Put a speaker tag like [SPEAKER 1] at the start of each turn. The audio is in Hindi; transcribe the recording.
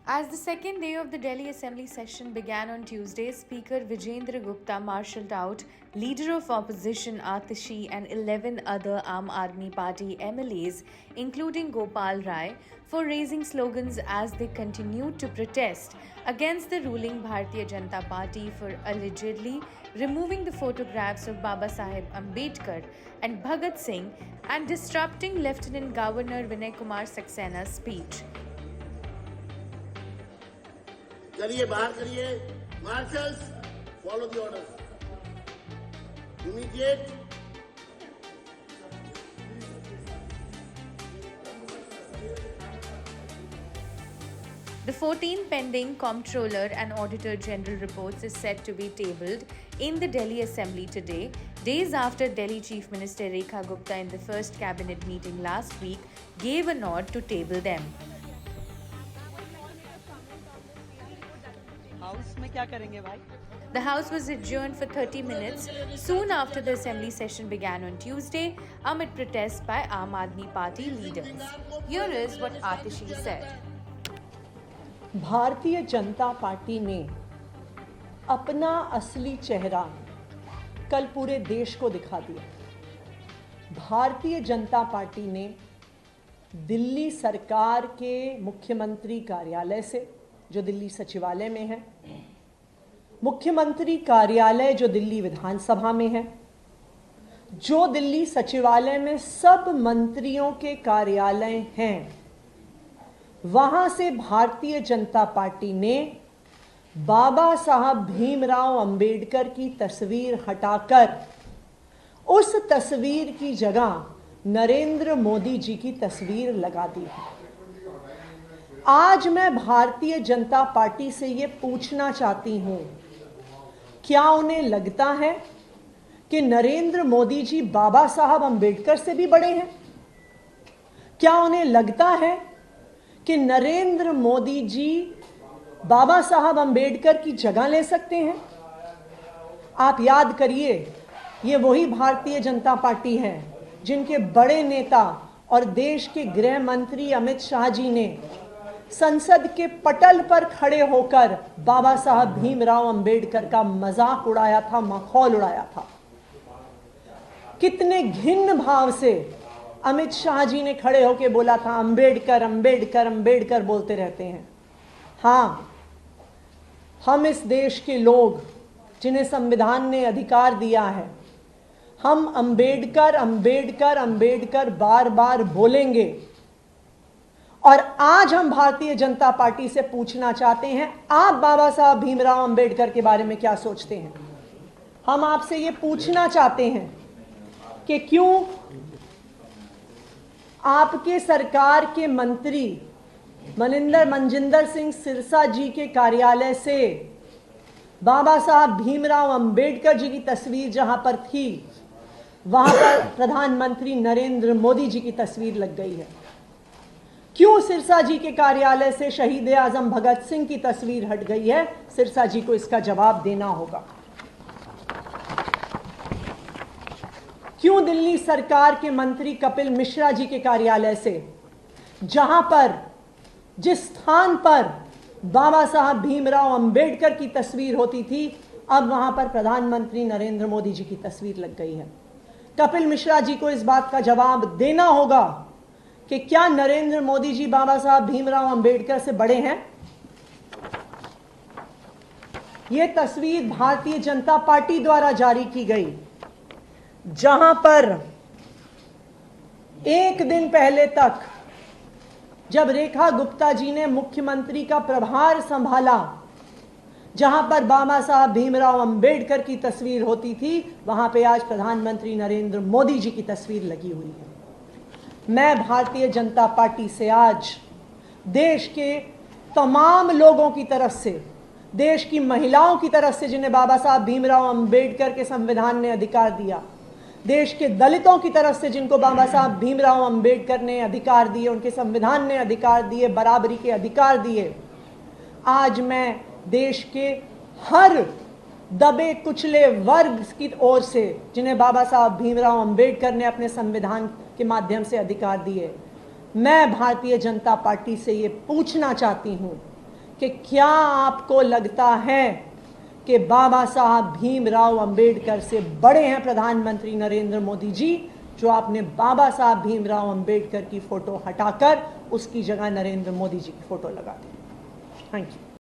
[SPEAKER 1] As the second day of the Delhi Assembly session began on Tuesday, Speaker Vijendra Gupta marshalled out Leader of Opposition Atishi and 11 other Aam Aadmi Party MLAs, including Gopal Rai, for raising slogans as they continued to protest against the ruling Bharatiya Janata Party for allegedly removing the photographs of Baba Saheb Ambedkar and Bhagat Singh and disrupting Lieutenant Governor Vinay Kumar Saksena's speech.
[SPEAKER 2] करिए बाहर करिए marshals follow the orders immediate
[SPEAKER 1] The 14 pending Comptroller and Auditor General reports is set to be tabled in the Delhi Assembly today, days after Delhi Chief Minister Rekha Gupta in the first cabinet meeting last week gave a nod to table them.
[SPEAKER 3] House में क्या करेंगे भाई?
[SPEAKER 1] The House was adjourned for 30 minutes soon after the Assembly session began on Tuesday amid protests by Aam Aadmi Party leaders. Here is what Atishi said.
[SPEAKER 4] Bharatiya Janata party ने अपना असली चेहरा कल पूरे देश को दिखा दिया। भारतीय जनता पार्टी ने दिल्ली सरकार के मुख्यमंत्री कार्यालय से, जो दिल्ली सचिवालय में है, मुख्यमंत्री कार्यालय जो दिल्ली विधानसभा में है, जो दिल्ली सचिवालय में सब मंत्रियों के कार्यालय हैं, वहां से भारतीय जनता पार्टी ने बाबा साहब भीमराव अंबेडकर की तस्वीर हटाकर उस तस्वीर की जगह नरेंद्र मोदी जी की तस्वीर लगा दी है। आज मैं भारतीय जनता पार्टी से ये पूछना चाहती हूं, क्या उन्हें लगता है कि नरेंद्र मोदी जी बाबा साहब अंबेडकर से भी बड़े हैं? क्या उन्हें लगता है कि नरेंद्र मोदी जी बाबा साहब अंबेडकर की जगह ले सकते हैं? आप याद करिए, ये वही भारतीय जनता पार्टी है जिनके बड़े नेता और देश के गृह मंत्री अमित शाह जी ने संसद के पटल पर खड़े होकर बाबा साहब भीमराव अंबेडकर का मजाक उड़ाया था, मखौल उड़ाया था। कितने घिन्न भाव से अमित शाह जी ने खड़े होकर बोला था, अंबेडकर अंबेडकर अंबेडकर बोलते रहते हैं। हाँ, हम इस देश के लोग जिन्हें संविधान ने अधिकार दिया है, हम अंबेडकर अंबेडकर अंबेडकर बार बार बोलेंगे। और आज हम भारतीय जनता पार्टी से पूछना चाहते हैं, आप बाबा साहब भीमराव अंबेडकर के बारे में क्या सोचते हैं? हम आपसे ये पूछना चाहते हैं कि क्यों आपके सरकार के मंत्री मनजिंदर सिंह सिरसा जी के कार्यालय से बाबा साहब भीमराव अंबेडकर जी की तस्वीर जहां पर थी, वहां पर प्रधानमंत्री नरेंद्र मोदी जी की तस्वीर लग गई है? क्यों सिरसा जी के कार्यालय से शहीद आजम भगत सिंह की तस्वीर हट गई है? सिरसा जी को इसका जवाब देना होगा। क्यों दिल्ली सरकार के मंत्री कपिल मिश्रा जी के कार्यालय से, जहां पर जिस स्थान पर बाबा साहब भीमराव अंबेडकर की तस्वीर होती थी, अब वहां पर प्रधानमंत्री नरेंद्र मोदी जी की तस्वीर लग गई है? कपिल मिश्रा जी को इस बात का जवाब देना होगा कि क्या नरेंद्र मोदी जी बाबा साहब भीमराव अंबेडकर से बड़े हैं? यह तस्वीर भारतीय जनता पार्टी द्वारा जारी की गई, जहां पर एक दिन पहले तक जब रेखा गुप्ता जी ने मुख्यमंत्री का प्रभार संभाला, जहां पर बाबा साहब भीमराव अंबेडकर की तस्वीर होती थी, वहां पे आज प्रधानमंत्री नरेंद्र मोदी जी की तस्वीर लगी हुई है। मैं भारतीय जनता पार्टी से आज देश के तमाम लोगों की तरफ से, देश की महिलाओं की तरफ से जिन्हें बाबा साहब भीमराव अंबेडकर के संविधान ने अधिकार दिया, देश के दलितों की तरफ से जिनको बाबा साहब भीमराव अंबेडकर ने अधिकार दिए, उनके संविधान ने अधिकार दिए, बराबरी के अधिकार दिए, आज मैं देश के हर दबे कुचले वर्ग की ओर से, जिन्हें बाबा साहब भीमराव अंबेडकर ने अपने संविधान के माध्यम से अधिकार दिए, मैं भारतीय जनता पार्टी से ये पूछना चाहती हूँ कि क्या आपको लगता है कि बाबा साहब भीमराव अंबेडकर से बड़े हैं प्रधानमंत्री नरेंद्र मोदी जी, जो आपने बाबा साहब भीमराव अंबेडकर की फोटो हटाकर उसकी जगह नरेंद्र मोदी जी की फोटो लगा दी। Thank you.